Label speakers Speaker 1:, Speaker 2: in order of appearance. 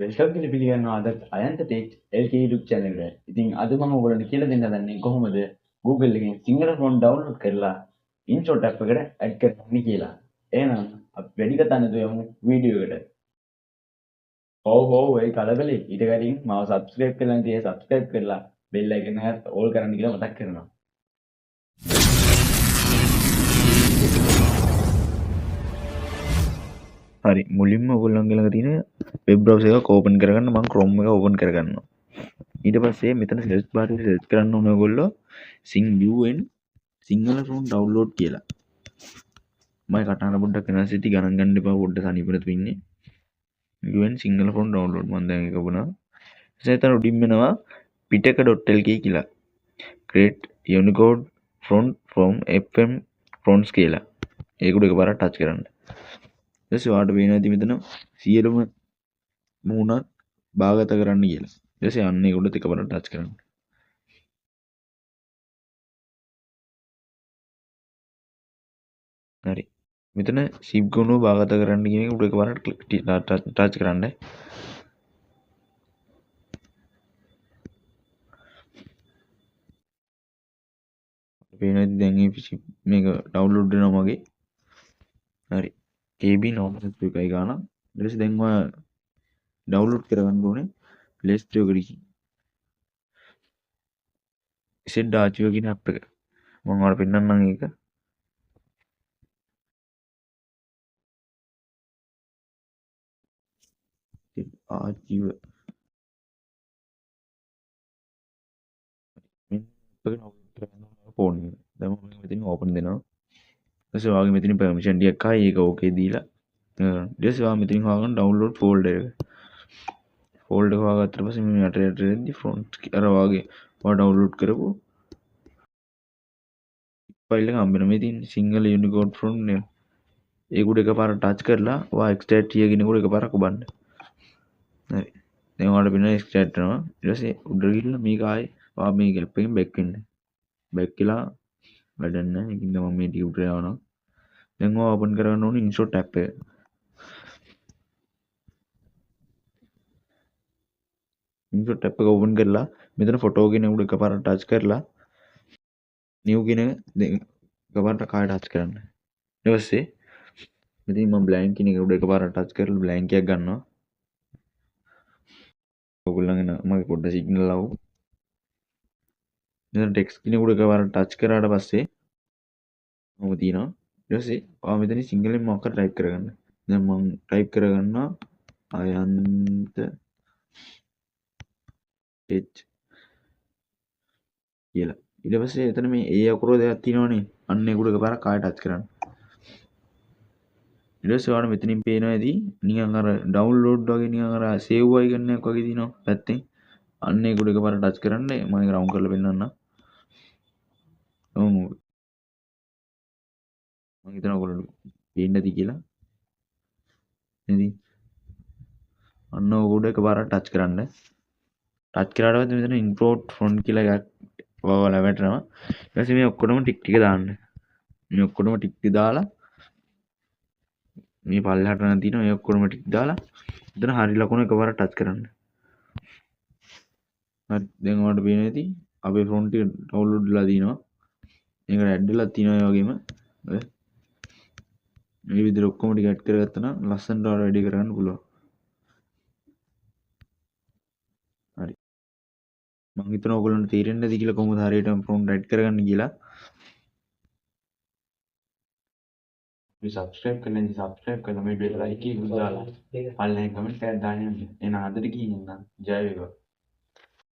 Speaker 1: Welcome කියලා පිළිගන්නවා අද අයන්ත ටෙක් LK YouTube channel එකට. ඉතින් අද මම ඔයගොල්ලන්ට කියලා දෙන්න හදන්නේ කොහොමද Google එකෙන් සිංහල ෆොන්ට් download කරලා InShot app එකට add කරන්නේ කියලා. එහෙනම් අපි වැඩි කතා නැතුව යමු වීඩියෝ එකට. ඔව් ඒ කලබලේ ඊට කලින් මාව subscribe කරලා නැති අය subscribe කරලා bell icon එක all කරන්න කියලා මතක් කරනවා. හරි මුලින්ම ඔයගොල්ලන්ගේ ළඟ තියෙන වෙබ් බ්‍රවුසර් එකක් ඕපන් කරගන්න. මම Chrome එක ඕපන් කරගන්නවා. ඊට පස්සේ මෙතන සර්ච් බාර් එකේ සර්ච් කරන්න ඕන ඔයගොල්ලෝ UN සිංහල ෆොන්ට් ඩවුන්ලෝඩ් කියලා. මම කටහඬ පොඩ්ඩක් වෙනස් සිටි ගණන් ගන්න එපා පොඩ්ඩක් සනීපට ඉන්නේ. UN සිංහල ෆොන්ට් ඩවුන්ලෝඩ් මම දැන් ඒක වුණා. එතන උඩින් වෙනවා pitaka.lk කියලා. create unicode font from fm fonts කියලා. ඒක උඩ එකපාරක් ටච් කරන්න. ඊට පස්සේ ඔයාලට පේනවා ඉතින් මෙතන සියලුම මූණත් භාගත කරන්න කියලා. ඊට පස්සේ අන්න ඒක උඩ එකපාරක් ටච් කරන්න. හරි. මෙතන ශිප් ගුණුව භාගත කරන්න කියන එක උඩ එකපාරක් ටච් කරන්න. පේනවා ඉතින් දැන් මේ ශිප් මේක ඩවුන්ලෝඩ් වෙනවා මගේ. හරි. KB normal 1යි ගාන. ඊට පස්සේ දැන් ඔයා ඩවුන්ලෝඩ් කරගන්න ඕනේ Play Store එකට ගිහින්. Set Archive කියන app එක. මම ඔයාලට පෙන්නන්නම් ඒක. Archive මෙන්න එක ඩවුන්ලෝඩ් කරගන්න ඕන ෆෝන් එක. දැන් මම මෙතනින් ඕපන් දෙනවා. ඊට පස්සේ ඔයාගේ මෙතනින් permission ටිකක් ආයි ඒක ඕකේ දීලා ඊට පස්සේ ඔයා මෙතනින් හොයාගන්න download folder එක. folder එක හොයාගත්තට පස්සේ මේ යට දෙද්දි front අර වාගේ ඔයා download කරපු ෆයිල් එක හම්බ වෙනවා. මේ තියෙන සිංහල Unicode font නේ. ඒක උඩ එකපාරක් ටච් කරලා ඔයා extract here කියන උඩ එකපාරක් ඔබන්න. හරි. දැන් ඔයාලට වෙන extract වෙනවා. ඊට පස්සේ උඩ ගිහිල්ලා මේක ආයේ ඔයා මේ app එකෙන් back වෙන්න. back වෙලා වැඩක් නැහැ. ඒකින්ද මම මේ ටික උඩට යවනවා. දැන් ඔයා open කරගන්න ඕනේ InShot app එක. InShot app එක open කරලා මෙතන photo කියන උඩ එකපාරක් ටච් කරලා new කියන එකපාරට කාය ටච් කරන්න. ඊට පස්සේ මෙතන මම blank කියන එක උඩ එකපාරක් ටච් කරලා blank එකක් ගන්නවා. ඔයගොල්ලන්ගෙන මගේ පොඩ්ඩ සිග්නල් ආවු. මෙතන text කියන උඩ එකපාරක් ටච් කරාට පස්සේ මොකද තියෙනවා. ඊට පස්සේ ඔයා මෙතන සිංහලෙන් මොකක්ද ටයිප් කරගන්න. දැන් මම ටයිප් කරගන්නවා අයන්ත h කියලා. ඊට පස්සේ එතන මේ ඒ අකුර දෙකක් තියෙනවනේ. අන්න ඒක උඩ එකපාරක් කාය ටච් කරන්න. ඊට පස්සේ ඔයාලට මෙතනින් පේනවා ඇති නිකන් අර ඩවුන්ලෝඩ් වගේ නිකන් අර සේව් අයිකන් එකක් වගේ තියෙනවා පැත්තෙන්. අන්න ඒක උඩ එකපාරක් ටච් කරන්න. මම ඒක රවුන්ඩ් කරලා පෙන්නන්නම්. මම හිතනවා ඔයගොල්ලෝ පේන්නේ නැති කියලා. නේද? අන්න ඕක උඩ එකපාරක් ටච් කරන්න. ටච් කරාට පස්සේ මෙතන import font කියලා එකක් ඔයාලා වැටෙනවා. ඊට පස්සේ මේ ඔක්කොටම ටික් ටික දාන්න. මේ ඔක්කොටම ටික් ටික දාලා මේ පල්ලෙහාට නම් තියෙනවා මේ ඔක්කොටම ටික් දාලා එතන හරි ලකුණ එකපාරක් ටච් කරන්න. හරි දැන් ඔයාලට පේනවා ඇති අපේ ෆොන්ට් ටික ඩවුන්ලෝඩ් වෙලා තියෙනවා. මේකට ඇඩ් වෙලා තියෙනවා ඒ වගේම. මේ විදිහට ඔක්කොම ටික ඇඩ් කරගත්තා නම් ලස්සනට ඔයාලා වැඩි කරගන්න පුළුවන්. හරි. මම හිතනවා ඔයගොල්ලන්ට තේරෙන්නේ නැති කියලා කොහොමද හරියටම ෆොන්ට් ඇඩ් කරගන්න කියලා. මේ subscribe කරලා ඉතින් subscribe කරලා මේ bell icon එක දාලා පල්ලෙන් කමෙන්ට් එකක් දාන්න. එන අදට කියන්න ජය වේවා.